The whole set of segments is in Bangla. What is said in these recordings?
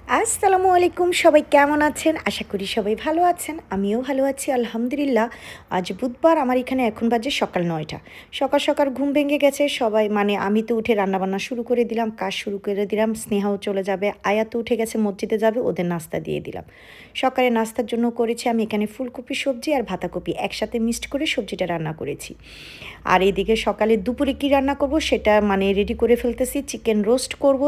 আসসালামু আলাইকুম, সবাই কেমন আছেন? আশা করি সবাই ভালো আছেন। আমিও ভালো আছি আলহামদুলিল্লাহ। আজ বুধবার, আমার এখানে এখন বাজে সকাল ৯টা। সকাল সকাল ঘুম ভেঙে গেছে সবাই, মানে আমি তো উঠে রান্নাবান্না শুরু করে দিলাম, কাজ শুরু করে দিলাম। স্নেহাও চলে যাবে, আয়াত উঠে গেছে মসজিদে যাবে, ওদের নাস্তা দিয়ে দিলাম। সকালে নাস্তার জন্য করেছি আমি এখানে ফুলকপি সবজি আর বাঁধাকপি একসাথে মিক্সড করে সবজিটা রান্না করেছি। আর এদিকে সকালে দুপুরে কী রান্না করব সেটা মানে রেডি করে ফেলতেছি। চিকেন রোস্ট করব,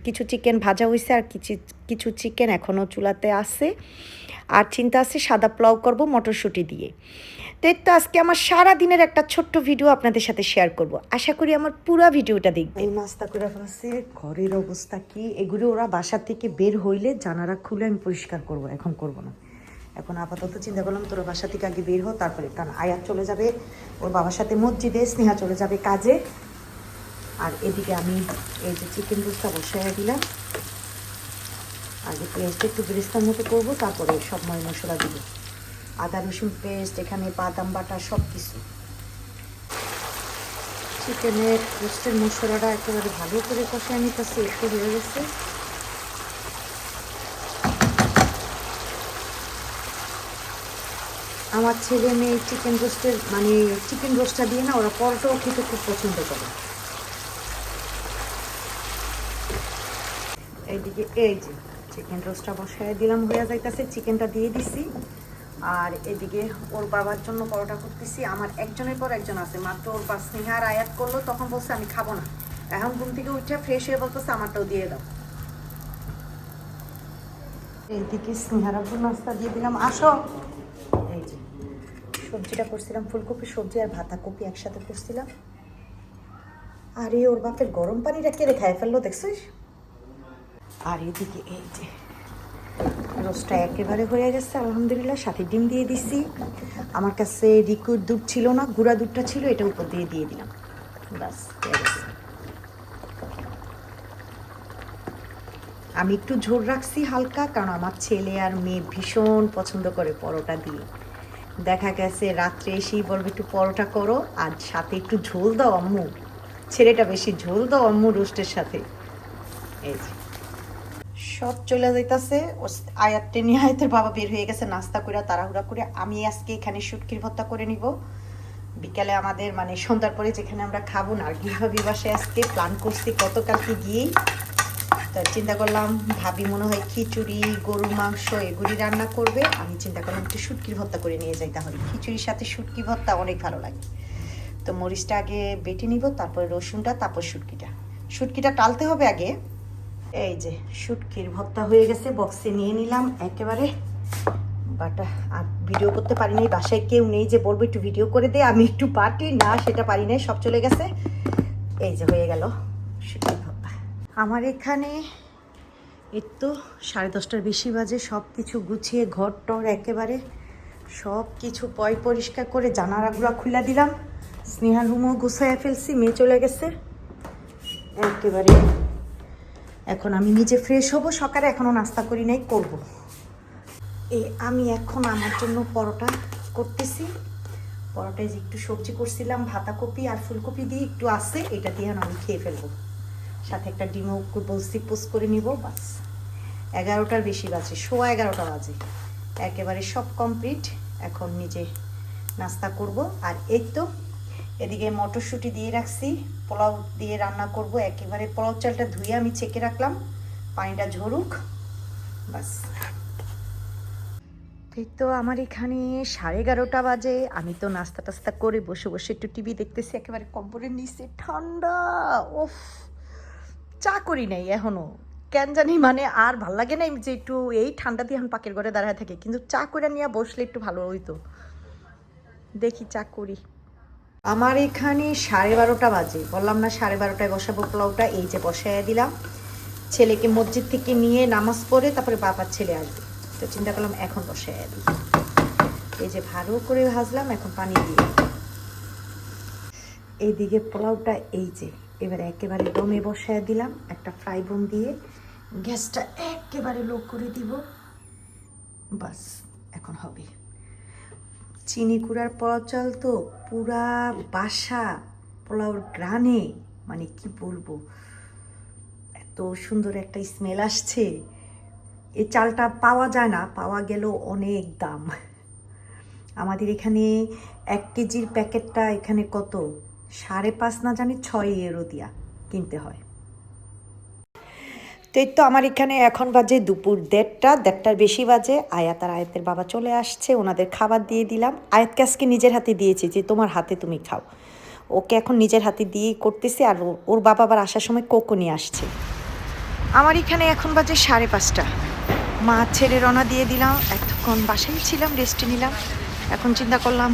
কিছু চিকেন ভাজা হয়েছে আর কিছু কিছু চিকেন এখনও চুলাতে আছে। আর চিন্তা আছে সাদা পোলাও করব মটরশুঁটি দিয়ে। তো এই তো আজকে আমার সারা দিনের একটা ছোট্ট ভিডিও আপনাদের সাথে শেয়ার করব, আশা করি আমার পুরো ভিডিওটা দেখবেন। এই নাস্তা করে ফেলছে, ঘরের অবস্থা কি, এগুলো ওরা বাসা থেকে বের হইলে জানালা খুলে আমি পরিষ্কার করব, এখন করব না। এখন আপাতত চিন্তা করলাম তোরা বাসা থেকে আগে বের হো, তারপরে, কারণ আয়াত চলে যাবে ওর বাবার সাথে মসজিদে, স্নেহা চলে যাবে কাজে। আর এদিকে আমি এই যে চিকেন রোস্টটা বসাইয়া দিলাম। আগে পেঁয়াজটা একটু বেরেস্তার মতো করবো, তারপরে সব মশলা দিব, আদা রসুন পেস্ট, এখানে বাদাম বাটা সব কিছু। চিকেনের রোস্টের মশলাটা একেবারে ভালো করে কষায় নিতেছি, একটু হয়ে গেছে। আমার ছেলে মেয়ে চিকেন রোস্টের মানে চিকেন রোস্টটা দিয়ে না ওরা পরোটাও খেতে খুব পছন্দ করে। এইদিকে এই যে চিকেন রোস্টটা বসায় দিলাম, হয়ে যাইতেছে, চিকেনটা দিয়ে দিছি। আর এদিকে ওর বাবার জন্য পরোটা করতেছি। আমার একজনের পর একজন আছে, মাত্র ওর বা স্নেহার আয়াত করলো, তখন বলছে আমি খাবো না। এখন ঘুম থেকে উঠে ফ্রেশ হয়ে বলতেছে আমারটাও দিয়ে দাও। এইদিকে স্নেহার আব্বুর নাস্তা দিয়ে দিলাম, আসো। এই যে সবজিটা করছিলাম, ফুলকপি সবজি আর বাঁধাকপি একসাথে করছিলাম। আর এই ওর বাপের গরম পানিটা কেড়ে খায় ফেললো, দেখছিস? আর এদিকে এই যে রোস্টটা একেবারে হয়ে গেছে আলহামদুলিল্লাহ, সাথে ডিম দিয়ে দিছি। আমার কাছে লিকুইড দুধ ছিল না, গুঁড়া দুধটা ছিল, এটা উপর দিয়ে দিলাম, বাস হয়ে গেছে। আমি একটু ঝোল রাখছি হালকা, কারণ আমার ছেলে আর মেয়ে ভীষণ পছন্দ করে পরোটা দিয়ে। দেখা গেছে রাত্রে এসেই বলবে একটু পরোটা করো আর সাথে একটু ঝোল দাও আম্মু, ছেলেটা বেশি ঝোল দাও আম্মু রোস্টের সাথে। এই যে সব চলে যাইতেছে। আয়াতটে নিয়ে আয়াতের বাবা বের হয়ে গেছে নাস্তা করে তাড়াহুড়া করে। আমি আজকে এখানে শুটকির ভর্তা করে নিব বিকালে, আমাদের মানে সন্ধ্যার পরে যেখানে আমরা খাবো না। আর গৃহবী বাসায় আজকে প্ল্যান করছি গতকালকে গিয়েই, তো চিন্তা করলাম ভাবি মনে হয় খিচুড়ি গরুর মাংস এগুলি রান্না করবে, আমি চিন্তা করলাম একটু শুটকির ভর্তা করে নিয়ে যাই, তাহলে খিচুড়ির সাথে শুটকি ভর্তা অনেক ভালো লাগে। তো মরিচটা আগে বেটে নিব, তারপরে রসুনটা, তারপর শুটকিটা টালতে হবে আগে। এই যে শুটকির ভর্তা হয়ে গেছে, বক্সে নিয়ে নিলাম একেবারে। বাটা আর ভিডিও করতে পারি নাই, বাসায় কেউ নেই যে বলবো একটু ভিডিও করে দে, আমি একটু পারি না, সেটা পারি নাই, সব চলে গেছে। এই যে হয়ে গেল শুটকির ভর্তা। আমার এখানে এই তো 10:30টার বেশি বাজে, সব কিছু গুছিয়ে ঘর টর একেবারে সব কিছু পরিষ্কার করে জানালাগুলো খুলে দিলাম। স্নেহার রুমও গুছাইয়া ফেলছি, মেয়ে চলে গেছে একেবারে। এখন আমি নিজে ফ্রেশ হব, সকালে এখনও নাস্তা করি নাই, করব। আমি এখন আমার জন্য পরোটা করতেছি। পরোটায় যে একটু সবজি করছিলাম বাঁধাকপি আর ফুলকপি দিয়ে একটু আছে, এটা দিয়ে আমি খেয়ে ফেলবো, সাথে একটা ডিমও বলছি পোস্ট করে নিব, বাস। 11টার বেশি বাজে, 11:15 বাজে, একেবারে সব কমপ্লিট। এখন নিজে নাস্তা করব। আর এই তো এদিকে মটরশুঁটি দিয়ে রাখছি, পোলাও দিয়ে রান্না করব একেবারে। পোলাও চালটা ধুয়ে আমি ছেঁকে রাখলাম, পানিটা ঝরুক, বাস। এই তো আমার এখানে 11:30 বাজে, আমি তো নাস্তা টাস্তা করে বসে বসে একটু টিভি দেখতেছি, একেবারে কম্বলের নিচে ঠান্ডা। ওফ, চা করি নাই এখনো, কেন জানি মানে আর ভাল লাগে না যে একটু এই ঠান্ডা দিয়ে এখন পাকের ঘরে দাঁড়ায় থাকে, কিন্তু চা করে নিয়ে বসলে একটু ভালো হইতো। দেখি চা করি। আমার এখানে 12:30 বাজে, বললাম না 12:30টায় বসাবো পোলাওটা, এই যে বসাইয়া দিলাম। ছেলেকে মসজিদ থেকে নিয়ে নামাজ পড়ে তারপরে বাবার ছেলে আসবে, তো চিন্তা করলাম এখন বসাইয়া দিই। এই যে ভালো করে ভাজলাম, এখন পানি দিয়ে এইদিকে পোলাওটা এই যে এবারে একেবারে দমে বসায় দিলাম, একটা ফ্রাই বোন দিয়ে গ্যাসটা একেবারে লো করে দিব, বাস। এখন হবে চিনি কুড়ার পোলাও চাল, তো পুরা বাসা পোলাওর গ্রানে, মানে কি বলবো, এত সুন্দর একটা স্মেল আসছে। এই চালটা পাওয়া যায় না, পাওয়া গেলেও অনেক দাম। আমাদের এখানে 1 কেজির প্যাকেটটা এখানে কত 5.5 না জানি 6 ইউরো দিয়া কিনতে হয়। তো এই তো আমার এখানে এখন বাজে দুপুর 1:30টার বেশি বাজে। আয়াত আর আয়াতের বাবা চলে আসছে, ওনাদের খাবার দিয়ে দিলাম। আয়াতকে আজকে নিজের হাতে দিয়েছি যে তোমার হাতে তুমি খাও, ওকে এখন নিজের হাতে দিয়েই করতেছি। আর ওর বাবা আবার আসার সময় কোকো নিয়ে আসছে। আমার এখানে এখন বাজে 5:30। মা ছেড়ে রওনা দিয়ে দিলাম। এতক্ষণ বাসায় ছিলাম, রেস্টে নিলাম। এখন চিন্তা করলাম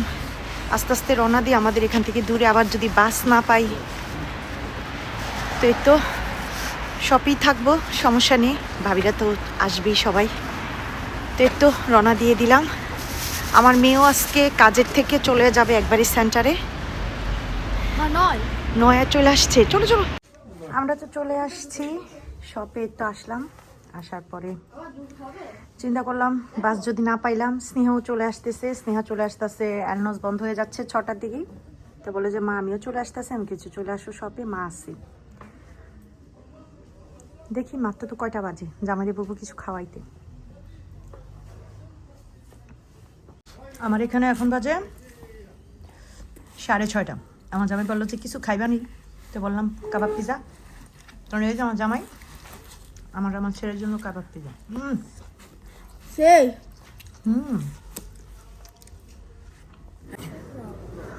আস্তে আস্তে রওনা দিয়ে আমাদের এখান থেকে দূরে আবার যদি বাস না পাই তো এই তো শপেই থাকবো, সমস্যা নেই, ভাবিরা তো আসবেই সবাই। তো এই তো রওনা দিয়ে দিলাম। আমার মেয়েও আজকে কাজের থেকে চলে যাবে একবারই সেন্টারে। নয়া চলে আসছে, চলো চলো। আমরা তো চলে আসছি শপে। তো আসলাম, আসার পরে চিন্তা করলাম বাস যদি না পাইলাম, স্নেহাও চলে আসতেছে। স্নেহা চলে আসতেছে, অ্যালনস বন্ধ হয়ে যাচ্ছে 6টার দিকেই। তো বলে যে মা আমিও চলে আসতেছে, আমি কিছু চলে আসো শপে। মা আসছি, দেখি মাত্র তো কয়টা বাজে, জামাইরে বলবো কিছু খাওয়াইতে। আমার এখানে এখন বাজে 6:30। আমার জামাই বললো যে কিছু খাইবা নি, তো বললাম কাবাব পিজা। কারণ এই যে আমার জামাই আমার ছেলের জন্য কাবাব পিজা।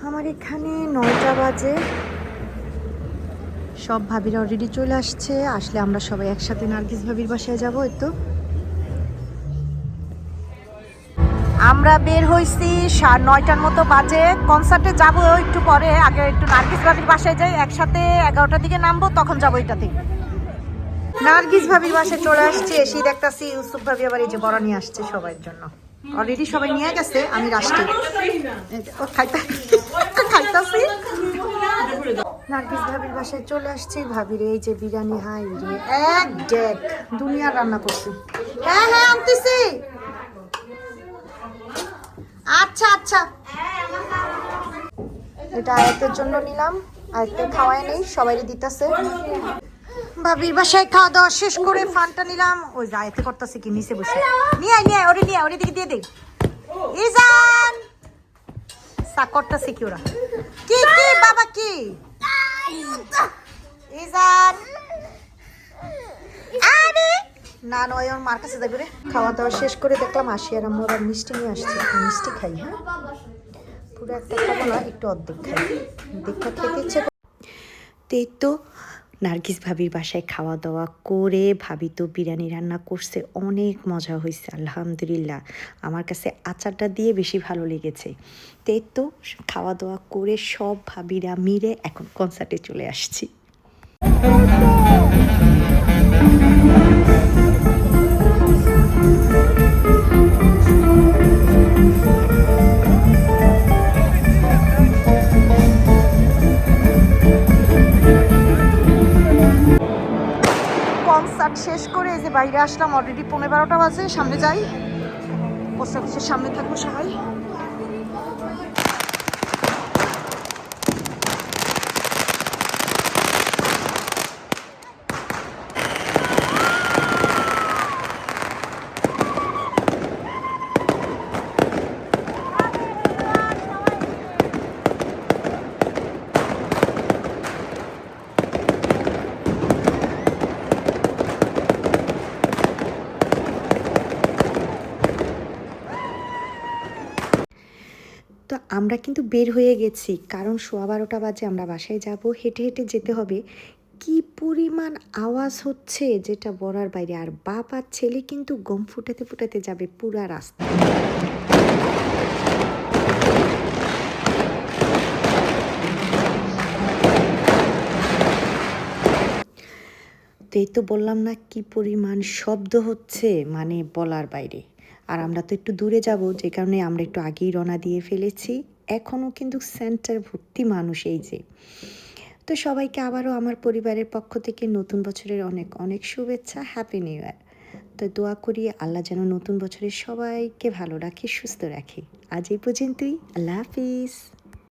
আমার এখানে 9টা বাজে। সব ভাবিরা অলরেডি চলে আসছে। আসলে আমরা সবাই একসাথে নার্গিস ভাবির বাসায় যাবো। এই তো আমরা বের হয়েছি 9টার মতো বাজে। কনসার্টে যাবো একটু পরে, আগে একটু নার্গিস ভাবির বাসায় যাই। একসাথে 11টার দিকে নামবো, তখন যাবো এটাতে। নার্গিস ভাবির বাসায় চলে আসছে, এসে দেখতাছি ইউসুফ ভাবি আবার এই যে বড়া নিয়ে আসছে সবার জন্য। অলরেডি সবাই নিয়ে গেছে, আমি রাষ্ট্রী খাইতাছি। নার্গিস ভাবির বাসায় চলে আসছি। ভাবির এই যে বিরিয়ানি, হাই রে এক ডেক দুনিয়ার রান্না করছি। হ্যাঁ হ্যাঁ আনতেছি। আচ্ছা আচ্ছা, এটা আয়াতের জন্য নিলাম, আয়াতকে খাওয়াই নেই, সবাইরে দিতেছে। ভাবির বাসায় খাওয়া দাওয়া শেষ করে ফানটা নিলাম। ওই যে আয়াতে করতেছে কি নিচে বসে, নিয়ে আয় নিয়ে আয়, ওরে নিয়ে আয়, ওরে দিকে দিয়ে দে। ইজান সা করতেছে কি ওরা, কি কি বাবা কি ইজান, আরে না নয় ওর মার কাছে যাবে রে। খাওয়া দাওয়া শেষ করে দেখলাম আসি আর আম্মু আবার মিষ্টি নিয়ে আসছে। মিষ্টি খাই, হ্যাঁ পুরো একটা খাবো না, একটু অর্ধেক খাই, দেখা খেতে ইচ্ছে। তো নার্গিস ভাবির বাসায় খাওয়া দাওয়া করে ভাবি তো বিরিয়ানি রান্না করছে, অনেক মজা হয়েছে আলহামদুলিল্লাহ। আমার কাছে আচারটা দিয়ে বেশি ভালো লেগেছে। তো খাওয়া দাওয়া করে সব ভাবিরা মিলে এখন কনসার্টে চলে আসছি। কনসার্ট শেষ করে এই যে বাইরে আসলাম, অলরেডি 11:15 বাজে। সামনে যাই, পোস্ট অফিসের সামনে থাকবো সবাই। তো আমরা কিন্তু বের হয়ে গেছি, কারণ 12:15 বাজে আমরা বাসায় যাব। হেঁটে হেঁটে যেতে হবে। কি পরিমাণ আওয়াজ হচ্ছে যেটা বলার বাইরে। আর বাপ আর ছেলে কিন্তু গম ফুটাতে ফুটাতে যাবে পুরা রাস্তা। তো এই তো বললাম না কি পরিমাণ শব্দ হচ্ছে, মানে বলার বাইরে। আর আমরা তো একটু দূরে যাব, যে কারণে আমরা একটু আগেই রওনা দিয়ে ফেলেছি। এখনও কিন্তু সেন্টার ভর্তি মানুষ এই যে। তো সবাইকে আবারও আমার পরিবারের পক্ষ থেকে নতুন বছরের অনেক অনেক শুভেচ্ছা, হ্যাপি নিউ ইয়ার। তো দোয়া করি আল্লাহ যেন নতুন বছরে সবাইকে ভালো রাখে, সুস্থ রাখে। আজ এই পর্যন্তই, আল্লাহ হাফিজ।